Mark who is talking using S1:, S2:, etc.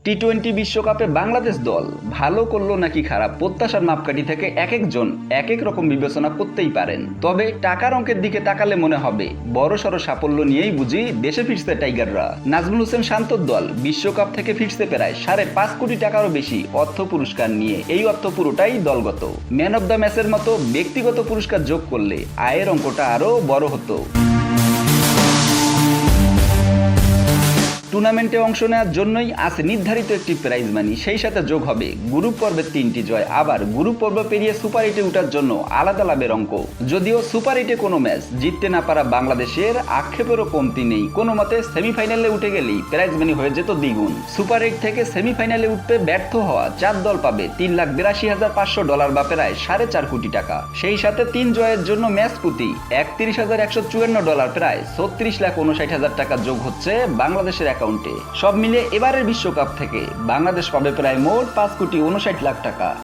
S1: টি-20 বিশ্বকাপে বাংলাদেশ দল ভালো করলো নাকি খারাপ, প্রত্যাশার মাপকাঠি থেকে এক একজন এক এক রকম বিবেচনা করতেই পারেন। তবে টাকার অঙ্কের দিকে তাকালে মনে হবে বড়সড় সাফল্য নিয়েই বুঝি দেশে ফিরছে টাইগাররা। নাজমুল হোসেন শান্তর দল বিশ্বকাপ থেকে ফিরছে প্রায় 5.5 কোটি টাকারও বেশি অর্থ পুরস্কার নিয়ে। এই অর্থ পুরোটাই দলগত। ম্যান অব দ্য ম্যাচের মতো ব্যক্তিগত পুরস্কার যোগ করলে আয়ের অঙ্কটা আরও বড় হতো। টুর্নামেন্টে অংশ নেওয়ার জন্যই আছে নির্ধারিত একটি প্রাইজ মানি, সেই সাথে যোগ হবে গ্রুপ পর্বের 3টি জয়। আবার গ্রুপ পর্ব পেরিয়ে সুপার 8-এ ওঠার জন্য আলাদা লাভের অঙ্ক। যদিও সুপার 8-এ কোনো ম্যাচ জিততে না পারা বাংলাদেশের আক্ষেপেরও কমতি নেই। কোনো মতে সেমিফাইনালে উঠে গেলেই প্রাইজ মানি হয়ে যেত দ্বিগুণ। সুপার 8 থেকে সেমিফাইনালে উঠতে ব্যর্থ হওয়া 4 দল পাবে $3,82,500 বা প্রায় 4.5 কোটি টাকা। সেই সাথে 3 জয়ের জন্য ম্যাচ প্রতি $31,154 প্রায় 36,59,000 টাকা যোগ হচ্ছে বাংলাদেশের অ্যাকাউন্টে। সব মিলে এবারের বিশ্বকাপ থেকে বাংলাদেশ পাবে প্রায় মোট 5,59,00,000 টাকা।